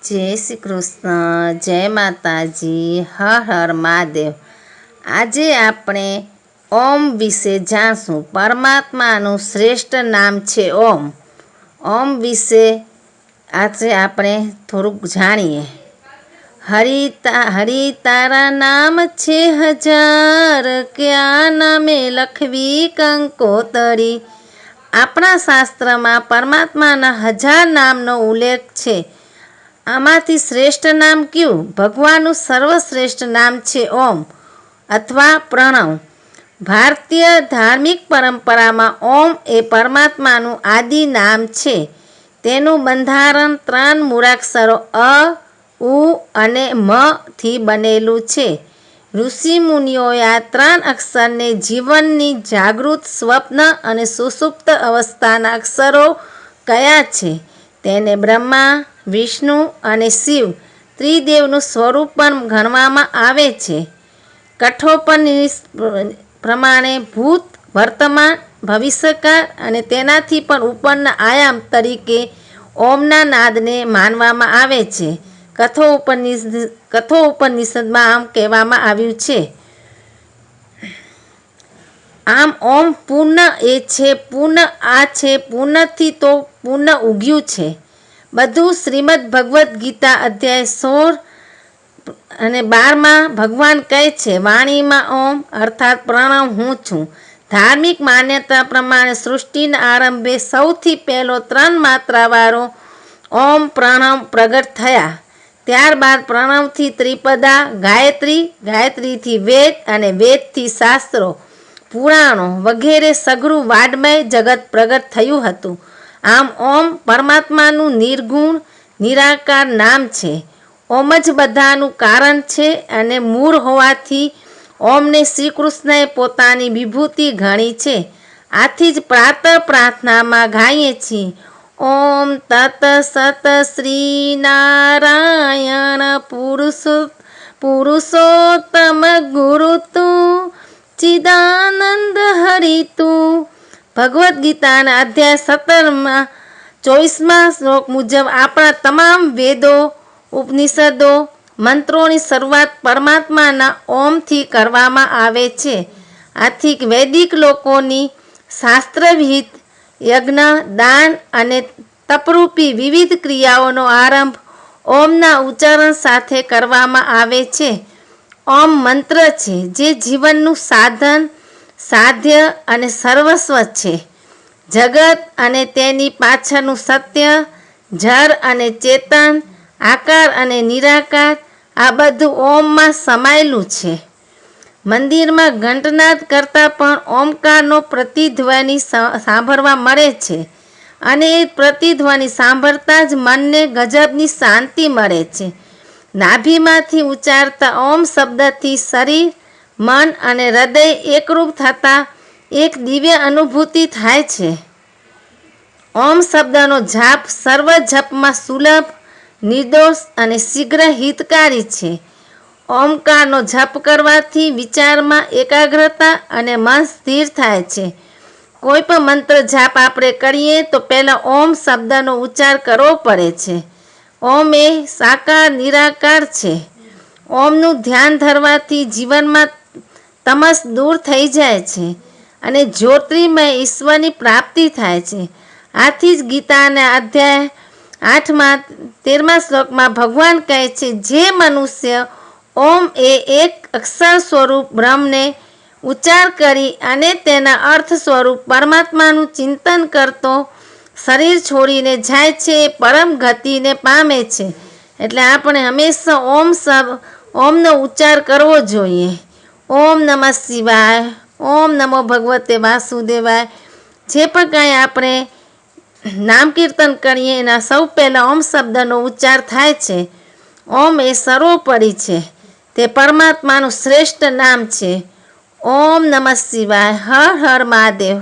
જય શ્રી કૃષ્ણ, જય માતાજી, હર હર મહાદેવ। આજે આપણે ઓમ વિશે જાણશું। પરમાત્માનું શ્રેષ્ઠ નામ છે ઓમ। ઓમ વિશે આજે આપણે થોડુંક જાણીએ। હરિ તારા નામ છે હજાર, ક્યાં નામે લખવી કંકોતરી। આપણા શાસ્ત્રમાં પરમાત્માના 1000 નામનો ઉલ્લેખ છે। આમાંથી શ્રેષ્ઠ નામ કયું? ભગવાનનું સર્વશ્રેષ્ઠ નામ છે ઓમ અથવા પ્રણવ। ભારતીય ધાર્મિક પરંપરામાં ઓમ એ પરમાત્માનું આદિ નામ છે। તેનું બંધારણ 3 મૂળાક્ષરો અ, ઉ અને મ થી બનેલું છે। ઋષિ મુનિઓએ આ 3 અક્ષરને જીવનની જાગૃત, સ્વપ્ન અને સુષુપ્ત અવસ્થાના અક્ષરો કહ્યા છે। તેને બ્રહ્મા, વિષ્ણુ અને શિવ ત્રિદેવનું સ્વરૂપ પણ ગણવામાં આવે છે। કઠોપનિષદ પ્રમાણે ભૂત, વર્તમાન, ભવિષ્યકાળ અને તેનાથી પણ ઉપરના આયામ તરીકે ઓમના નાદને માનવામાં આવે છે। કઠોપનિષદમાં આમ કહેવામાં આવ્યું છે। આમ ઓમ પૂર્ણ એ છે, પૂર્ણ આ છે, પૂર્ણથી તો પૂર્ણ ઉગ્યું છે। બધું શ્રીમદ ભગવદ્ ગીતા અધ્યાય 16 અને 12માં ભગવાન કહે છે, વાણીમાં ઓમ અર્થાત પ્રણવ હું છું। ધાર્મિક માન્યતા પ્રમાણે સૃષ્ટિના આરંભે સૌથી પહેલો 3 માત્રાવાળો ઓમ પ્રણવ પ્રગટ થયા। ત્યારબાદ પ્રણવથી ત્રિપદા, ગાયત્રી, ગાયત્રીથી વેદ અને વેદથી શાસ્ત્રો, પુરાણો વગેરે સઘળું વાડમય જગત પ્રગટ થયું હતું। આમ ઓમ પરમાત્માનું નિર્ગુણ, નિરાકાર નામ છે। ઓમ જ બધાનું કારણ છે અને મૂળ હોવાથી ઓમને શ્રી કૃષ્ણએ પોતાની વિભૂતિ ગણી છે। આથી જ પ્રાતઃ પ્રાર્થનામાં ગાઈએ છીએ, ઓમ તત સત શ્રી નારાયણ પુરુષોત્તમ ગુરુ તું ચિદાનંદ હરિ તું। ભગવદ્ ગીતાના અધ્યાય 17માં 24મા શ્લોક મુજબ આપણા તમામ વેદો, ઉપનિષદો, મંત્રોની શરૂઆત પરમાત્માના ઓમથી કરવામાં આવે છે। આથી વૈદિક લોકોની શાસ્ત્રવિહિત યજ્ઞ, દાન અને તપરૂપી વિવિધ ક્રિયાઓનો આરંભ ઓમના ઉચ્ચારણ સાથે કરવામાં આવે છે। ઓમ મંત્ર છે જે જીવનનું સાધન, સાધ્ય અને સર્વસ્વ છે। જગત અને તેની પાછળનું સત્ય, જળ અને ચેતન, આકાર અને નિરાકાર આ બધું ઓમમાં સમાયેલું છે। મંદિરમાં ઘંટનાદ કરતાં પણ ઓમકારનો પ્રતિધ્વનિ સાંભળવા મળે છે અને એ પ્રતિધ્વનિ સાંભળતા જ મનને ગજબની શાંતિ મળે છે। નાભીમાંથી ઉચ્ચારતા ઓમ શબ્દથી શરીર, મન અને હૃદય એકરૂપ થતાં એક દિવ્ય અનુભૂતિ થાય છે। ઓમ શબ્દનો જાપ સર્વ જપમાં સુલભ, નિર્દોષ અને શીઘ્ર હિતકારી છે। ઓમકારનો જપ કરવાથી વિચારમાં એકાગ્રતા અને મન સ્થિર થાય છે। કોઈ પણ મંત્ર જાપ આપણે કરીએ તો પહેલાં ઓમ શબ્દનો ઉચ્ચાર કરવો પડે છે। ઓમ એ સાકાર નિરાકાર છે। ઓમનું ધ્યાન ધરવાથી જીવનમાં તમસ દૂર થઈ જાય છે અને જ્યોતિર્મય ઈશ્વરની પ્રાપ્તિ થાય છે। આથી જ ગીતાના અધ્યાય 8માં 13મા શ્લોકમાં ભગવાન કહે છે, જે મનુષ્ય ઓમ એ એક અક્ષર સ્વરૂપ બ્રહ્મને ઉચ્ચાર કરી અને તેના અર્થ સ્વરૂપ પરમાત્માનું ચિંતન કરતો શરીર છોડીને જાય છે એ પરમ ગતિને પામે છે। એટલે આપણે હંમેશા ઓમનો ઉચ્ચાર કરવો જોઈએ। ઓમ નમઃ શિવાય, ઓમ નમો ભગવતે વાસુદેવાય। જે પણ કાંઈ આપણે નામ કીર્તન કરીએ એના સૌ પહેલાં ઓમ શબ્દનો ઉચ્ચાર થાય છે। ઓમ એ સર્વોપરી છે, તે પરમાત્માનું શ્રેષ્ઠ નામ છે। ઓમ નમઃ શિવાય, હર હર મહાદેવ।